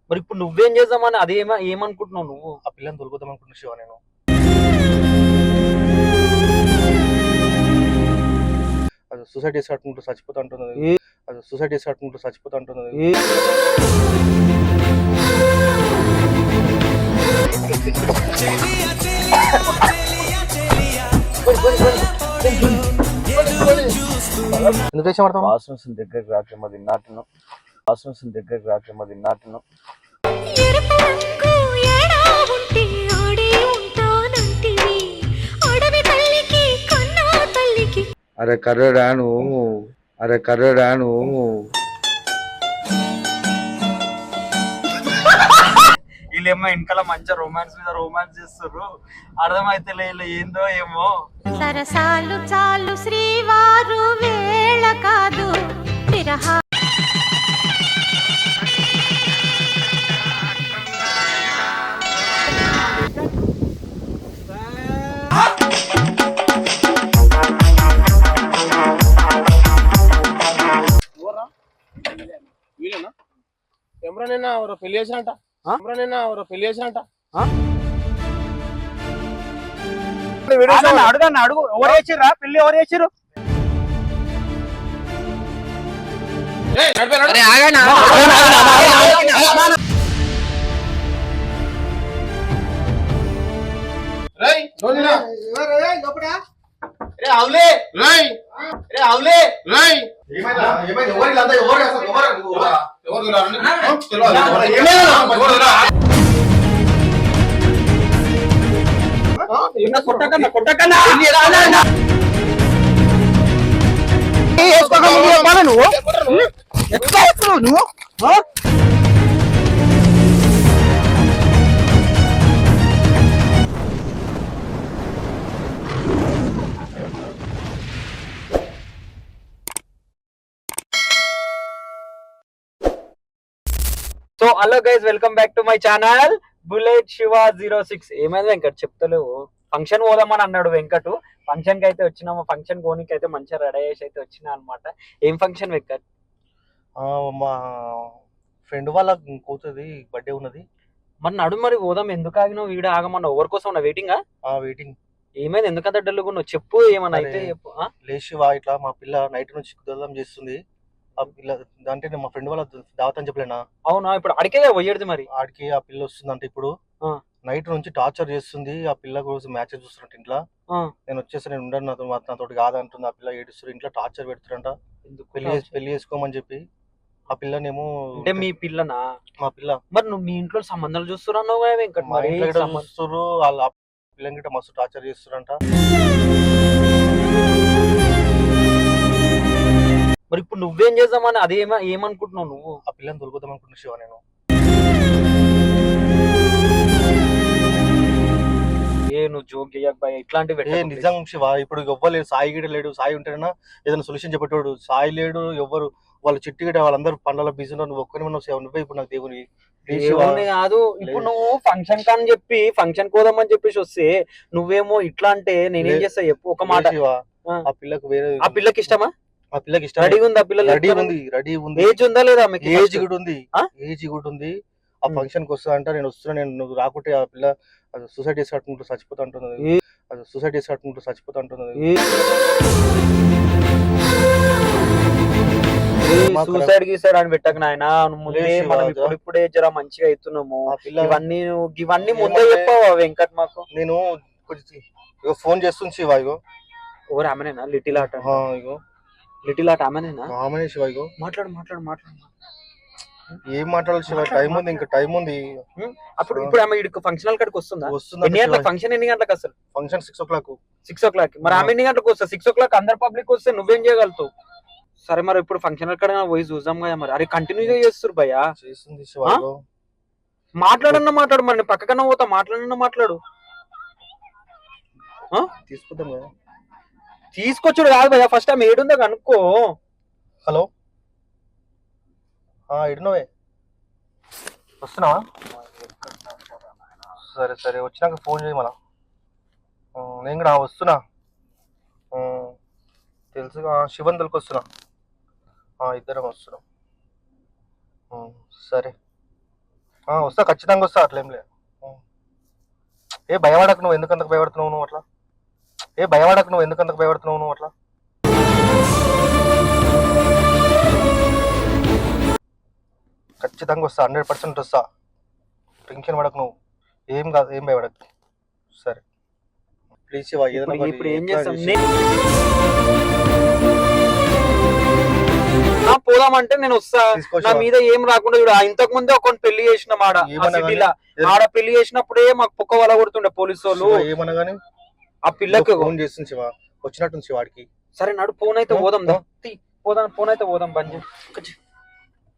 మరి ఇప్పుడు నువ్వేం చేద్దామని ఏమనుకుంటున్నావు నువ్వు? ఆ పిల్లని తొలుగుదాం అనుకుంటున్నా శివ నేను. అది సూసైడ్ చేసుకుంటూ చచ్చిపోతా అంటున్నది. అది సూసైడ్ చేసుకుంటూ చచ్చిపోతా అంటున్నది. ఎందుకు వేసి పడతావు? వాసన దగ్గరికి రాకేమో తిన్నాటను వాసన దగ్గరికి రాకేమో తిన్నాటను అరే కర్రడాను అరే కర్రడాను వీళ్ళేమో వెనకాల మంచిగా రొమాన్స్ మీద రొమాన్స్ చేస్తారు, అర్థమైతే లేదు ఏందో ఏమో. సరసాలు చాలు శ్రీవారు వేళ కాదు విరహ. ఎవరైనా ఎవరో పెళ్లి చేసినట్ట అడుగన్నా అడుగు, ఎవరు చేసిర్రా పెళ్లి? ఎవరు చేసిర్రు? So hello guys, welcome back to my channel bullet Shiva 06. ఏమైంది వెంకట్ చెప్తలేవు? ఫంక్షన్ పోదామని అన్నాడు వెంకట్. ఫంక్షన్ కి అయితే వచ్చినాము, ఫంక్షన్ కోనికి అయితే మంచిగా రెడీ చేసి అయితే వచ్చినా అనమాట. ఏం ఫంక్షన్ వెంకట్? మా ఫ్రెండ్ వాళ్ళ కూతురుది బర్త్డే ఉన్నది. మరి నడు, మరి పోదాం. ఎందుకు ఆగినావు? వీడు ఆగమన్నా ఎవరి కోసం ఉన్నా వెయిటింగా? వెయిటింగ్. ఏమైంది? ఎందుకంత డల్లుగా ఉన్నావు? చెప్పు, ఏమన్నా అయితే చెప్పు. లేచి ఇట్లా మా పిల్ల నైట్ నుంచి కుదరడం చేస్తుంది. ఆ పిల్ల అంటే మా ఫ్రెండ్ వాళ్ళ దావత్ అని చెప్పలేనా? అవునా? ఇప్పుడు అడిగే పోయేది. మరి ఆడికి ఆ పిల్ల వస్తుందంటే ఇప్పుడు నైట్ నుంచి టార్చర్ చేస్తుంది. ఆ పిల్ల కోసం మ్యాచ్ చూస్తున్నట్టు ఇంట్లో. నేను వచ్చేసి నేను ఉండను, నాతో కాదంటుంది. ఆ పిల్ల ఏడుస్తుంది, ఇంట్లో టార్చర్ పెడుతురంట. పెళ్లి చేసుకోమని చెప్పి. ఆ పిల్లనేమో అంటే మీ పిల్లనా? మా పిల్ల. మరి నువ్వు మీ ఇంట్లో సంబంధాలు చూస్తున్నావు వెంకట్? మరి చూస్తారు వాళ్ళ పిల్లని గిట్ట మస్తు టార్చర్ చేస్తురంట. మరి ఇప్పుడు నువ్వేం చేద్దామని ఏమనుకుంటున్నావు నువ్వు? ఆ పిల్లని తొలుగుదాం అనుకుంటున్నా శివ నేను. నువ్వు జోక్ చేయకపోయా ఇట్లాంటివి నిజం శివ. ఇప్పుడు ఎవ్వరు సాయి గిడ లేడు. సాయి ఉంటేనా ఏదైనా సొల్యూషన్ చెప్పేటోడు. సాయి లేడు, ఎవ్వరు వాళ్ళ చిట్టి గిట వాళ్ళందరూ పనుల బిజీ. నువ్వు ఒక్కరి నువ్వే ఇప్పుడు నాకు దేవుని కాదు. ఇప్పుడు నువ్వు ఫంక్షన్ కాని చెప్పి ఫంక్షన్ కోదామని చెప్పేసి వస్తే నువ్వేమో ఇట్లా అంటే నేనేం చేస్తా చెప్పు ఒక మాట. ఆ పిల్లకు వేరే, ఆ పిల్లకి ఇష్టమా? ఆ పిల్లకి ఇష్టం. రెడీ ఉంది? ఆ పిల్ల రెడీ ఉంది. ఏజ్ ఉందా లేదా? ఏజ్ కూడా ఉంది. ఏజ్ కూడా ఉంది. ఆ ఫంక్షన్ కి వస్తా అంట. నేను వస్తున్నా, నువ్వు రాకుంటే ఆ పిల్ల సూసైడ్ చేసుకుంటూ చచ్చిపోతా అంటున్నది. అది సూసైడ్ చేసుకుంటూ చచ్చిపోతా అంటున్నది. సూసైడ్ గీసైడ్ అని పెట్టక నాయన. ఇప్పుడే జర మంచిగా అవుతున్నాము. ఇవన్నీ ముందే చెప్పావా వెంకట్ మాకు? నేను ఫోన్ చేస్తుంది శివ. ఇగో ఎవరు? ఆమెనేనా? Little art. ఇగో లిటిల్ ఆర్ట్ ఆమెనేనా? ఆమెనే శివ. ఇగో మాట్లాడు. ఏం మాట్లాడాలి శివ? టైం ఉంది, ఇంకా టైం ఉంది. ఇప్పుడు ఆమె ఫంక్షన్ హాల్ కాడికి వస్తుందా? ఎన్ని గంటలకు ఫంక్షన్? ఎన్ని గంటలకు అసలు ఫంక్షన్? 6 o'clock. 6 o'clock. మరి ఆమె ఎన్ని గంటలకు వస్తా? 6 o'clock అందరు పబ్లిక్ వస్తే నువ్వేం చేయగలుగుతావు? సరే మరి ఇప్పుడు ఫంక్షన్ హాల్ కాడ పోయి చూద్దాం కదా. మరి అరే కంటిన్యూగా చేస్తారు భయ్యా. చేస్తుంది శివ. మాట్లాడు. మరి పక్కకన్నా పోతా, మాట్లాడు. తీసుకుందాం కదా. తీసుకొచ్చుడు కాదు భయ్యా, ఫస్ట్ ఆమె ఏడుందో కనుక్కో. హలో, ఎడునోవే? వస్తున్నావా? సరే వచ్చినాక ఫోన్ చేయి మన. నేను కూడా వస్తున్నా, తెలుసుగా. శివంతులకి వస్తున్నా, ఇద్దరం వస్తున్నాం. సరే వస్తా, ఖచ్చితంగా వస్తా, అట్లేం లేదు. ఏ భయపడకు, నువ్వు ఎందుకంతకు భయపడుతున్నావు నువ్వు అట్లా? ఏ భయపడకు, నువ్వు ఎందుకంతకు భయపడుతున్నావు నువ్వు అట్లా? ఖచ్చితంగా వస్తా, 100% వస్తా. టెన్షన్ పడకు నువ్వు, ఏం కాదు, ఏం భయపడకు. సరే ప్లీజ్ శివ, ఏదైనా ఇప్పుడు ఏం చేస్తాం? పోదామంటే నేను వస్తా, నా మీద ఏం రాకుండా చూడ. ఇంతకు ముందే ఒక పెళ్లి చేసిన ఆడ పెళ్లి చేసినప్పుడే మాకు పొక్క వల కొడుతుండే పోలీసు వాళ్ళు. ఏమనగానే ఆ పిల్లకి ఫోన్ చేస్తుంది శివ, వచ్చినట్టుంది శివాడికి. సరే నడు, ఫోన్ అయితే పోదాం, ఫోన్ అయితే పోదాం బండి.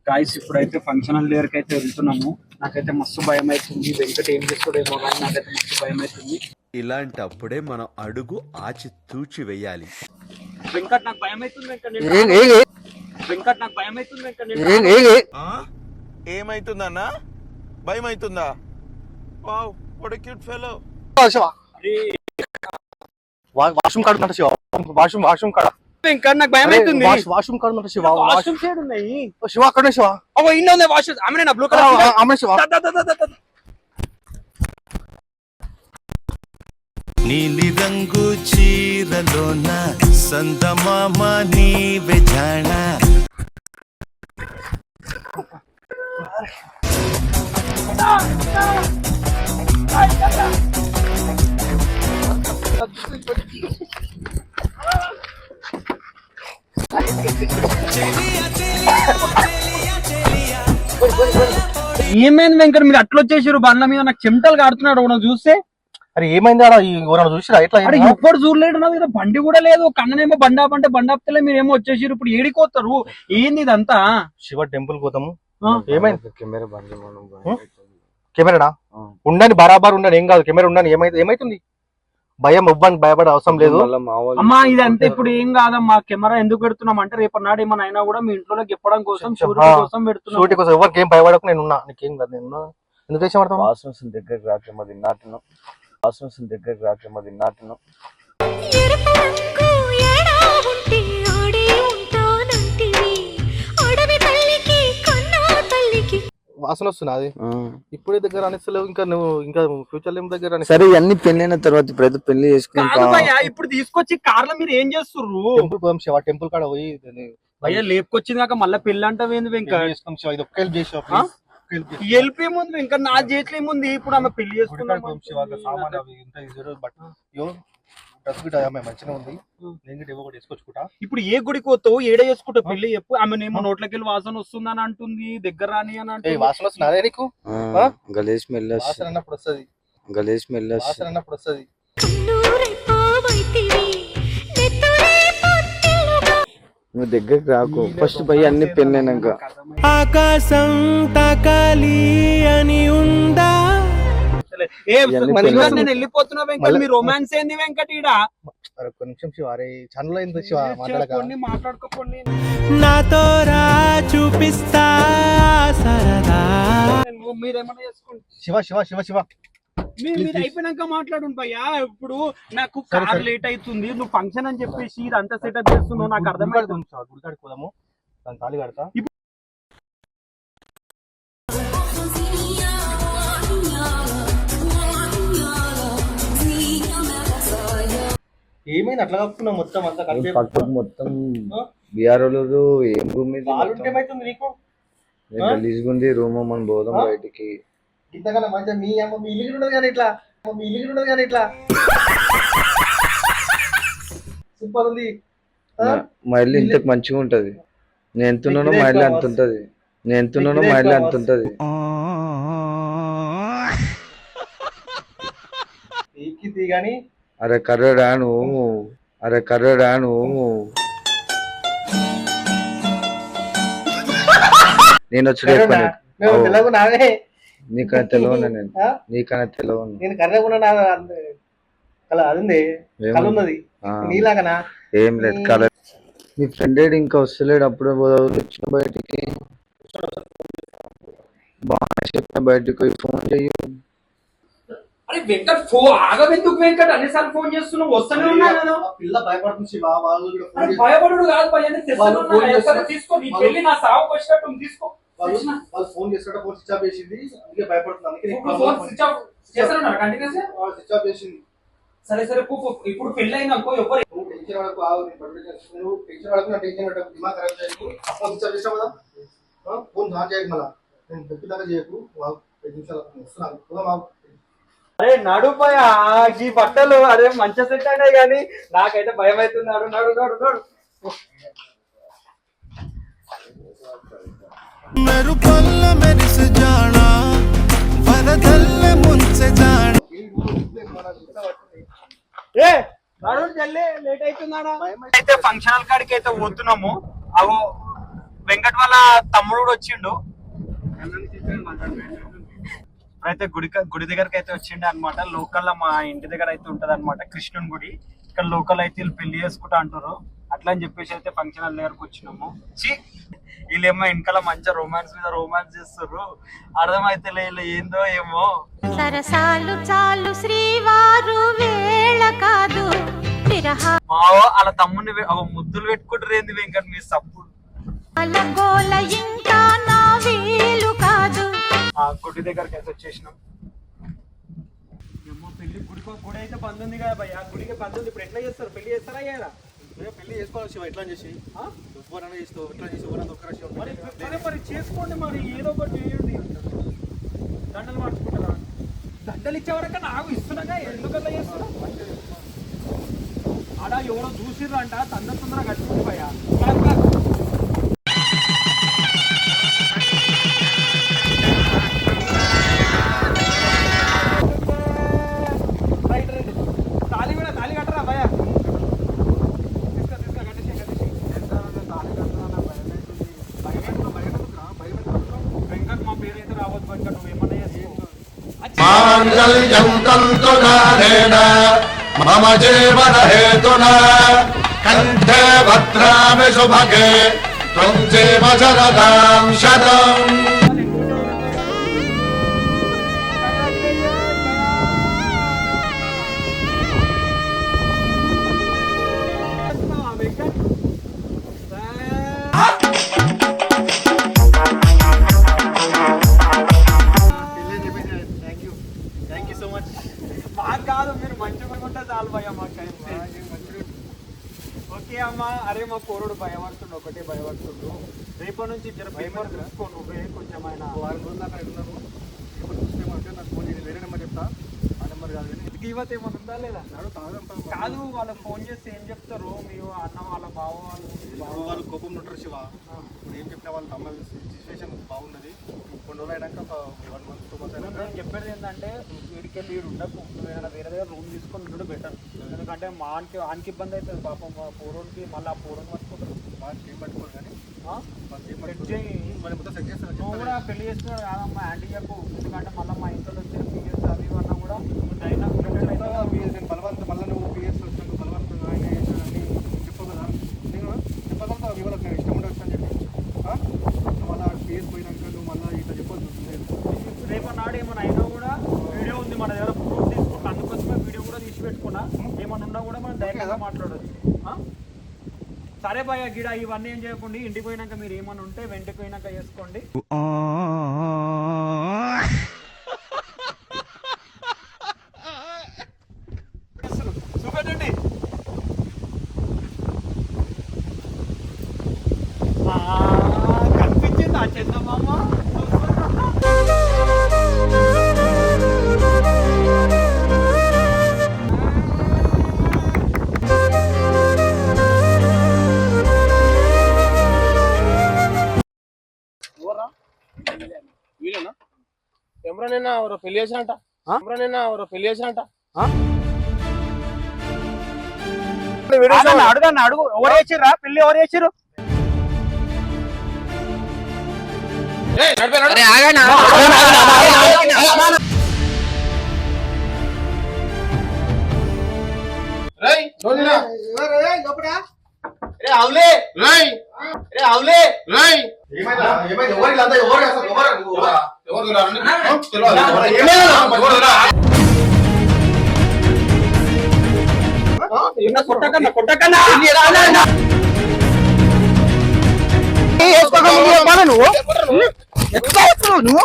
గాయస్ ఇప్పుడైతే ఫంక్షన్ హాల్ దగ్గరికి అయితే వెళ్తున్నాము. నాకైతే మస్తు భయం అవుతుంది, వెంకట్ ఏం చేస్తాడేమో కానీ నాకైతే మస్తు భయం అవుతుంది. ఇలాంటప్పుడే మనం అడుగు ఆచి తూచి వెయ్యాలి. వెంకట్ నాకు భయం అవుతుంది, వెంకట్ నాకు భయం అవుతుంది, వెంకట్. ఏమైతుందన్నా? భయం అవుతుందా? Wow, what a cute fellow. Washroom కాడ ఉందంట శివ, వాష్రూమ్ కాడ. వెంకట్ నాకు భయం అవుతుంది. వాష్రూమ్ కాడ ఉందంట శివ. వాష్రూమ్ సైడ్ ఉన్నాయి శివ, అక్కడే శివ. ఓ ఇన్న ఉంది వాష్రూమ్. ఆమె నా బ్లూ కలర్ ఆమె శివ. నీలి రంగు చీరలోన సందమామ నీవే జాణ. ఏమైంది వెంకట్, మీరు అట్లా వచ్చేసారు బండ్ల మీద? నాకు చెమటలు కాడుతున్నాడు మనం చూస్తే. అరే ఏమైంది ఆడ, చూసిరా ఎట్లా? ఎప్పుడు చూడలేడు నా దగ్గర, బండి కూడా లేదు. కన్ననేమో బండాపంటే బండాపితే మీరేమో వచ్చేసారు. ఇప్పుడు ఏడికోతారు, ఏంది ఇదంతా? శివ టెంపుల్ పోతాము. ఏమైంది? కెమెరా ఉండని, బరాబర్ ఉండని, ఏం కాదు. కెమెరా ఉండని, ఏమైతుంది? భయం ఇవ్వడానికి భయపడే అవసరం లేదు అమ్మా. ఇదంతా ఇప్పుడు ఏం కాదమ్మా. కెమెరా ఎందుకు పెడుతున్నాం అంటే రేపు నాడు ఏమన్నా అయినా కూడా మీ ఇంట్లో చెప్పడం కోసం, షూటింగ్ కోసం పెడుతున్నాం. షూటింగ్ కోసం ఎవరికి ఏం భయపడకు, నేను ఉన్నా, నీకేం కాదు. నేను ఎందుకు చేసి వాసన దగ్గరకు రాకేమో తిన్నాటున్నాం, వాసన దగ్గరకు రాకేమో తిన్నాటున్నాం. వాసన వస్తున్నా అది ఇప్పుడే దగ్గర అనిస్తలేవు. ఇంకా నువ్వు ఇంకా ఫ్యూచర్ ఏం దగ్గర సరే ఇవన్నీ పెళ్ళైన తర్వాత ఇప్పుడైతే పెళ్లి చేసుకుంటా. ఇప్పుడు తీసుకొచ్చి కార్లో మీరు ఏం చేస్తుర్రు? టెంపుల్ కాడ పోయి భయ్యా లేపుకొచ్చింది కాక మళ్ళీ పెళ్లి అంటావేంది వెంకట్? ఇది ఒక్క హెల్ప్ చేసి హెల్ప్ ఏముంది వెంకట్, నా చేతిలో ఏముంది? ఇప్పుడు ఆమె పెళ్లి చేసుకున్నాం. మంచిగా ఉంది, వేసుకొచ్చుకుంటా. ఇప్పుడు ఏ గుడికి పోతావు, ఏడ చేసుకుంటావు పెళ్లి చెప్పు? ఆమెనేమో నోట్లకి వెళ్ళి వాసన వస్తుందని అంటుంది, దగ్గర రాని అని అంటే. వాసన వస్తుంది నీకు? గలీజ్ స్మెల్ అన్నప్పుడు వస్తుంది, గలీజ్ స్మెల్ అన్నప్పుడు వస్తుంది. నువ్వు దగ్గరకు రాకు ఫస్ట్ పోయి అన్ని పెళ్ళైనాక. ఆకాశం తాకాలి అని ఉందా? నేను వెళ్ళిపోతున్నా వెంకట్, మీ రొమాన్స్ ఏంది వెంకట్? ఈడ ఒక్క నిమిషం శివ, అరే ఛానల్ ఏంది శివ, మాట్లాడుకోండి. నాతో రా చూపిస్తా సరదా. మీరేమన్నా చేసుకోండి. శివ శివ శివ శివ మీరు అయిపోయినాక మాట్లాడు భయ్యా. ఇప్పుడు నాకు కార్ లేట్ అవుతుంది, నువ్వు ఫంక్షన్ అని చెప్పేసి ఇదంతా సెటప్ చేస్తున్నావు, నాకు అర్థం అవుతుంది. గుడికాడికి పోదాము, దాని తాళి కడతా. ఏమైంది అట్లా కప్పుకున్నావు? మొత్తం అంతా పక్కకు మొత్తం బిఆర్ఓలు ఏం రూమ్ గలీజ్గుంది రూమ్. మనం పోదాం బయటికి. ఇంతకన్నా మంచిగా మీ అమ్మ మీ ఇల్లు ఉండదు కానీ ఇట్లా, మీ ఇల్లు ఉండదు కానీ ఇట్లా సూపర్ ఉంది. మా ఇల్లు ఇంతకు మంచిగా ఉంటది. నేను ఎంతున్నానో మా ఇల్లు అంత ఉంటది, నేను ఎంతున్నానో మా ఇల్లు అంత ఉంటది. కానీ అరే కర్రడాను, అరే కర్రడాను. నేను వచ్చి నీకన్నా తెలియను, నేను నీకన్నా తెలియను. నేను కర్రకున్నా అదింది కలున్నది నీలాగనా? ఏం లేదు కలర్. మీ ఫ్రెండ్ ఇంకా వస్తలేడు, అప్పుడు వచ్చిన బయటికి బాగా చెప్పిన బయటికి ఫోన్ చెయ్యి. అరే వెంకట్ ఫోన్ ఆగవెందుకు వెంకట్? అన్నిసార్లు ఫోన్ చేస్తున్నావు, వస్తూనే ఉన్నా కదా. పిల్ల భయపడుతుంది, భయపడు కాదు భయ తీసుకో, నీ పెళ్లి నా సాగుకు వచ్చినట్టు తీసుకో. వాళ్ళు ఫోన్ చేస్తాడు, ఫోన్ స్విచ్ ఆఫ్ చేసింది, అందుకే భయపడుతుంది. అందుకే స్విచ్ ఆఫ్ చేస్తారన్నాడు కంటిన్యూస్. స్విచ్ ఆఫ్ చేసింది. సరే సరే ఇప్పుడు పెళ్లి అయిందనుకో ఎవరు నువ్వు టెన్షన్ వరకు ఆగు, నువ్వు టెన్షన్ వరకు నా టెన్షన్ పెట్టకు, దిమాగ్ ఖరాబ్ చేయకు. ఫోన్ స్విచ్ ఆఫ్ చేసావు కదా, ఫోన్ ఆన్ చేయకు, మళ్ళా నేను చెప్పేదాకా చేయకు. 5 నిమిషాలు వస్తున్నాను. అరే నడుపోయా ఈ బట్టలు అరే మంచి సెట్ అయినాయి కానీ నాకైతే భయం అవుతుంది. నడు నడు నడు నడు. मेरू पल्ल मेरिस जाना वरदल्ल मुझसे जाना ఏ నడు జల్లి లేట్ అవుతుందాడా. అయితే ఫంక్షన్ హాల్ కాడికి అయితే పోతున్నాము. అవో వెంకట్ వాళ్ళ తమ్ముడు కూడా వచ్చిండు. అయితే గుడి దగ్గరకి అయితే వచ్చిండే అనమాట. లోకల్ లో మా ఇంటి దగ్గర అయితే ఉంటది అనమాట కృష్ణుని గుడి. ఇక్కడ లోకల్ అయితే వీళ్ళు పెళ్లి చేసుకుంటా అంటారు. అట్లా అని చెప్పేసి అయితే ఫంక్షన్ హాల్ దగ్గరకు వచ్చినాము. వీళ్ళేమో వెనకాల మంచిగా రొమాన్స్ మీద రొమాన్స్ చేస్తారు. అర్థమైతే లేదు ఏందో ఏమో. సరసాలు చాలు శ్రీవారు వేళ కాదు మావో వాళ్ళ తమ్ముని ముద్దులు పెట్టుకుంటారు ఏంది వెంకట్ మీ సప్పుడు. గోల ఇంకా నా వీలు కాదు. గుడి దగ్గరకి అయితే వచ్చేసినాం. పెళ్లి గుడి అయితే బంద్ ఉంది కదా భయ్య, గుడికి బంద్ ఉంది. ఇప్పుడు ఎట్లా చేస్తారు? పెళ్లి చేస్తారా అయ్యారా? పెళ్లి చేసుకోవాలి శివ, ఎట్లా చేసి ఎవరైనా చేస్తావు, ఎట్లా చేసి ఎవరైనా ఒక్కరా మరి చేసుకోండి, మరి ఏదో ఒకటి చేయండి. దండలు మార్చుకుంటారా? దండలు ఇచ్చేవరక నాకు ఇస్తున్నాగా, ఎందుకల్లా చేస్తున్నా? ఆడ ఎవరో చూసిర్రంట, తొందరగా కట్టుకుంది భయ్య. తాళి కట్టరా భయ. వెంకట్ మా పేరు అయితే రావద్దు వెంకట్, నువ్వేమన్నా మాంగళ్యం తంతు నారేణ మమ జీవన హేతునా కంఠే భద్రామి శుభగే త్వం జీవ శరదాం శతం. మాకు కాదు, మీరు మంచిగా ఉంటే చాలు భయ. మాకైతే ఓకే అమ్మా. అరే మా కోరుడు భయపడుతుండు, ఒకటే భయపడుతుండు. రేపటి నుంచి జర పేపర్ తీసుకో నువ్వే కొంచెం. ఆయన వారం రోజులు అక్కడ ఉన్నారు. ఇప్పుడు చూస్తే నాకు ఫోన్ చేసి వేరే నెంబర్ చెప్తా, ఆ నెంబర్ కాదు కానీ యువత ఏమైనా ఉందా లేదా? కాదు వాళ్ళకి ఫోన్ చేస్తే ఏం చెప్తారు? మీరు అన్న వాళ్ళ బావ వాళ్ళు కోపం ఉంటారు శివ. ఇప్పుడు ఏం చెప్పినా వాళ్ళు నమ్మాలి. సిచ్యువేషన్ బాగున్నది. కొన్ని రోజులు అయినాక 1 month 2 months అయినాక నేను చెప్పేది ఏంటంటే వీడికెళ్ళి వీడు ఉండకు, నువ్వు వేరే దగ్గర రూమ్ తీసుకొని ఉండడు బెటర్. ఎందుకంటే మా ఆనికి ఇబ్బంది అవుతుంది పాపం. మా పూర్వకి మళ్ళీ ఆ పూర్వం పట్టుకుంటారు. ఏం పట్టుకోరు కానీ నువ్వు కూడా పెళ్లి చేసుకున్నాడు కాదమ్మా యాంటీ చెప్పు. ఎందుకంటే మళ్ళీ మా ఇంట్లో వచ్చిన పిఎస్ అవి అన్నా కూడా నేను బలవంతం మళ్ళీ నువ్వు పిఎస్ వచ్చినాక బలవంతంగా ఆయన చేశానని చెప్పు కదా. నేను చెప్పగలుగుతా వివరాలు, నేను ఇష్టం ఉండొచ్చు అని చెప్పి. మళ్ళీ పిఎస్ పోయినాక నువ్వు మళ్ళీ ఇట్లా చెప్పొద్దు. రేపు నాడు ఏమైనా అయినా కూడా వీడియో ఉంది మన దగ్గర, ప్రూఫ్ తీసుకుంటా. అందుకోసమే వీడియో కూడా తీసి పెట్టుకున్నా. ఏమన్నా ఉన్నా కూడా మనం డైరెక్ట్గా మాట్లాడదు. సరే భయ గిడ ఇవన్నీ ఏం చేయకుండా ఇంటికి పోయినాక మీరు ఏమన్నా ఉంటే వెంటకి పోయినాక చేసుకోండి. చూపెట్టండి. కనిపించింది ఆ చందమామ. ఎవరైనా ఎవరో పెళ్లి చేసినట్ట, ఎవరైనా ఎవరో పెళ్లి చేసినట్ట. అడుగన్నా అడుగు, ఎవరు వేసిర్రా పెళ్లి? ఎవరు వేసిర్రు? కొట్టకన్నా కొట్టకన్నా నువ్వు ఎట్లా ఎత్తున్నావు నువ్వు?